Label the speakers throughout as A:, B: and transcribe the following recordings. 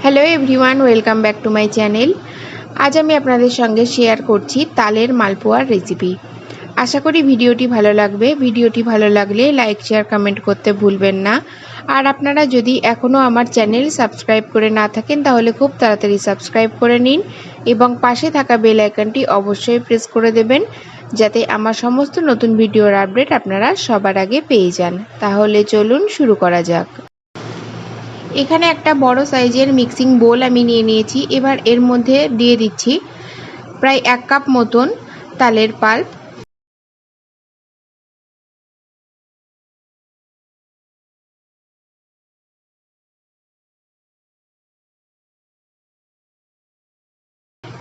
A: Hello everyone, welcome back to my channel. আজ আমি আপনাদের সঙ্গে শেয়ার করছি তালের মালপোয়ার রেসিপি। আশা করি ভিডিওটি ভালো লাগবে। ভিডিওটি ভালো লাগলে লাইক, শেয়ার, কমেন্ট করতে ভুলবেন না। আর আপনারা যদি এখনও আমার চ্যানেল সাবস্ক্রাইব করে না থাকেন তাহলে খুব তাড়াতাড়ি সাবস্ক্রাইব করে নিন এবং পাশে থাকা বেল আইকনটি অবশ্যই প্রেস করে দেবেন, যাতে আমার সমস্ত নতুন ভিডিওর আপডেট আপনারা সবার আগে পেয়ে যান। তাহলে চলুন শুরু করা যাক। এখানে একটা বড় সাইজের মিক্সিং বোল আমি নিয়ে নিয়েছি। এবার এর মধ্যে দিয়ে দিচ্ছি প্রায় 1 কাপ মতন তালের পাল্প।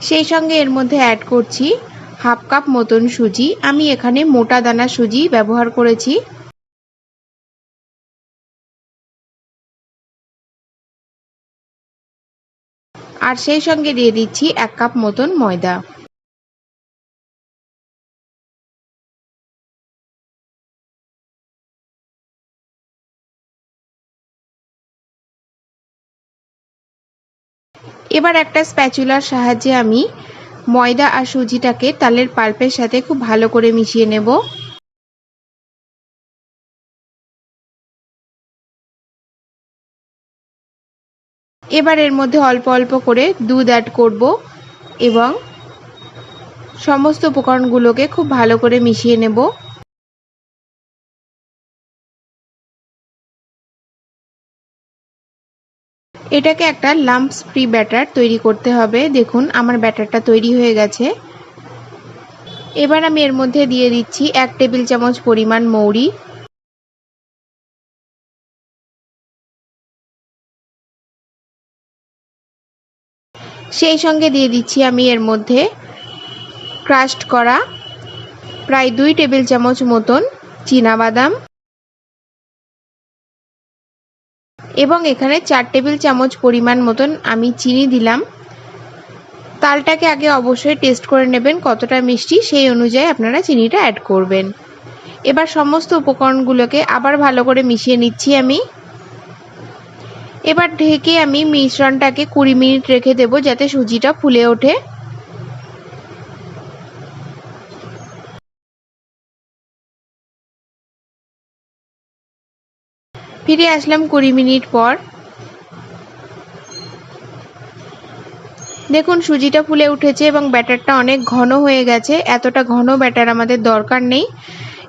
A: সেই সঙ্গে এর মধ্যে অ্যাড করছি 1/2 কাপ মতন সুজি। আমি এখানে মোটা দানা সুজি ব্যবহার করেছি। আর সেই সঙ্গে দিয়ে দিচ্ছি 1 কাপ মতন ময়দা। এবার একটা স্প্যাচুলার সাহায্যে আমি ময়দা আর সুজিটাকে তালের পাল্পের সাথে খুব ভালো করে মিশিয়ে নেব। এবার এর মধ্যে অল্প অল্প করে দুধ অ্যাড করব এবং সমস্ত উপকরণগুলোকে খুব ভালো করে মিশিয়ে নেব। এটাকে একটা লাম্পস ফ্রি ব্যাটার তৈরি করতে হবে। দেখুন আমার ব্যাটারটা তৈরি হয়ে গেছে। এবার আমি এর মধ্যে দিয়ে দিচ্ছি 1 টেবিল চামচ পরিমাণ মৌরি। সেই সঙ্গে দিয়ে দিচ্ছি আমি এর মধ্যে ক্রাশড করা প্রায় 2 টেবিল চামচ মতন চীনাবাদাম এবং এখানে 4 টেবিল চামচ পরিমাণ মতন আমি চিনি দিলাম। তালটাকে আগে অবশ্যই টেস্ট করে নেবেন কতটা মিষ্টি, সেই অনুযায়ী আপনারা চিনিটা অ্যাড করবেন। এবার সমস্ত উপকরণগুলোকে আবার ভালো করে মিশিয়ে নিচ্ছি আমি। এবার ঢেকে আমি মিশ্রণটাকে 20 মিনিট রেখে দেব যাতে সুজিটা ফুলে ওঠে। ফিরে আসলাম 20 মিনিট পর। দেখুন সুজিটা ফুলে উঠেছে এবং ব্যাটারটা অনেক ঘন হয়ে গেছে। এতটা ঘন ব্যাটার আমাদের দরকার নেই,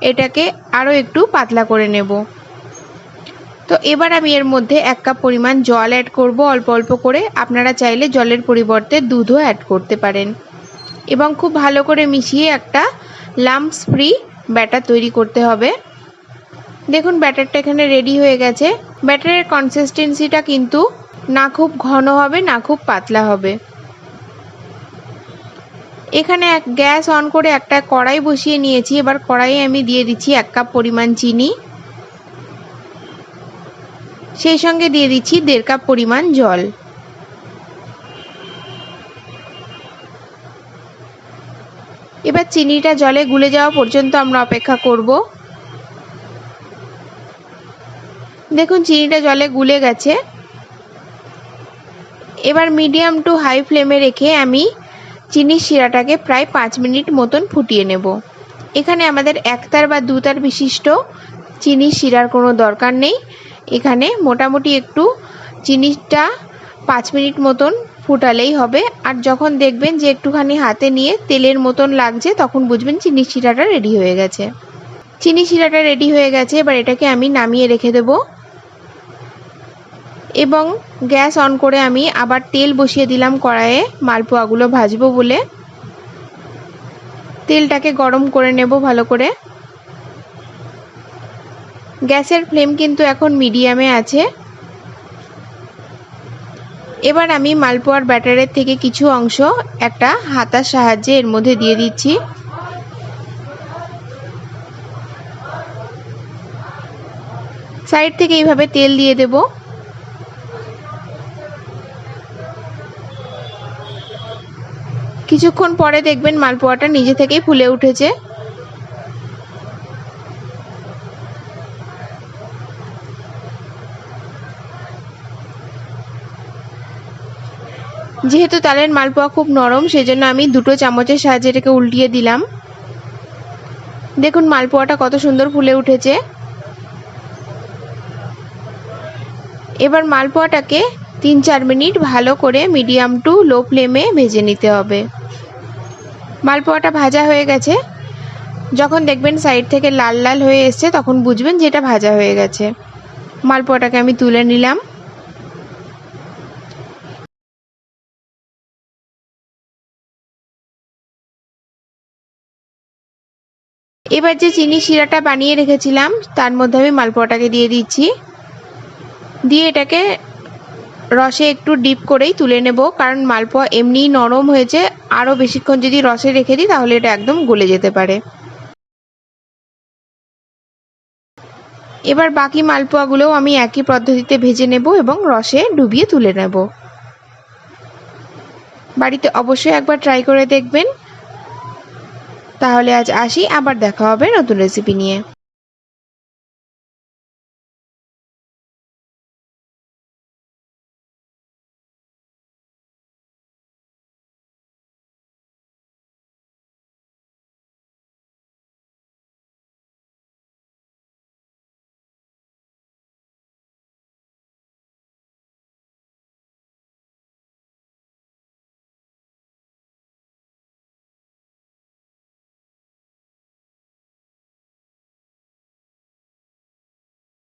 A: এটাকে আরও একটু পাতলা করে নেব। তো এবার আমি এর মধ্যে 1 কাপ পরিমাণ জল অ্যাড করব অল্প অল্প করে। আপনারা চাইলে জলের পরিবর্তে দুধও অ্যাড করতে পারেন এবং খুব ভালো করে মিশিয়ে একটা লাম্পস ফ্রি ব্যাটার তৈরি করতে হবে। দেখুন ব্যাটারটা এখানে রেডি হয়ে গেছে। ব্যাটারের কনসিস্টেন্সিটা কিন্তু না খুব ঘন হবে না খুব পাতলা হবে। এখানে গ্যাস অন করে একটা কড়াই বসিয়ে নিয়েছি। এবার কড়াইয়ে আমি দিয়ে দিচ্ছি 1 কাপ পরিমাণ চিনি। সেই সঙ্গে দিয়ে দিচ্ছি 1.5 কাপ পরিমাণ জল। এবার চিনিটা জলে গুলে যাওয়া পর্যন্ত আমরা অপেক্ষা করব। দেখুন চিনিটা জলে গুলে গেছে। এবার মিডিয়াম টু হাই ফ্লেমে রেখে আমি চিনির শিরাটাকে প্রায় 5 মিনিট মতন ফুটিয়ে নেব। এখানে আমাদের 1 তার বা 2 তার বিশিষ্ট চিনির শিরার কোনো দরকার নেই। এখানে মোটামুটি একটু চিনিটা 5 মিনিট মতন ফুটালেই হবে। আর যখন দেখবেন যে একটুখানি হাতে নিয়ে তেলের মতন লাগছে তখন বুঝবেন চিনির শিরাটা রেডি হয়ে গেছে। চিনি শিরাটা রেডি হয়ে গেছে। এবার এটাকে আমি নামিয়ে রেখে দেব এবং গ্যাস অন করে আমি আবার তেল বসিয়ে দিলাম কড়াইয়ে মালপোয়াগুলো ভাজবো বলে। তেলটাকে গরম করে নেব ভালো করে। গ্যাসের ফ্লেম কিন্তু এখন মিডিয়ামে আছে। এবার আমি মালপোয়ার ব্যাটারের থেকে কিছু অংশ একটা হাতার সাহায্যে এর মধ্যে দিয়ে দিচ্ছি। সাইড থেকে এইভাবে তেল দিয়ে দেব। কিছুক্ষণ পরে দেখবেন মালপোয়াটা নিজে থেকেই ফুলে উঠেছে। যেহেতু তালের মালপোয়া খুব নরম, সেজন্য আমি 2 চামচের সাহায্যে এটাকে উল্টিয়ে দিলাম। দেখুন মালপোয়াটা কত সুন্দর ফুলে উঠেছে। এবার মালপোয়াটাকে 3-4 মিনিট ভালো করে মিডিয়াম টু লো ফ্লেমে ভেজে নিতে হবে। মালপোয়াটা ভাজা হয়ে গেছে। যখন দেখবেন সাইড থেকে লাল লাল হয়ে এসছে তখন বুঝবেন যে এটা ভাজা হয়ে গেছে। মালপোয়াটাকে আমি তুলে নিলাম। এবার যে চিনি শিরাটা বানিয়ে রেখেছিলাম তার মধ্যে আমি মালপোয়াটাকে দিয়ে দিচ্ছি। দিয়ে এটাকে রসে একটু ডিপ করেই তুলে নেব, কারণ মালপোয়া এমনিই নরম হয়েছে, আরও বেশিক্ষণ যদি রসে রেখে দিই তাহলে এটা একদম গলে যেতে পারে। এবার বাকি মালপোয়াগুলোও আমি একই পদ্ধতিতে ভেজে নেব এবং রসে ডুবিয়ে তুলে নেব। বাড়িতে অবশ্যই একবার ট্রাই করে দেখবেন। তাহলে আজ আসি, আবার দেখা হবে নতুন রেসিপি নিয়ে।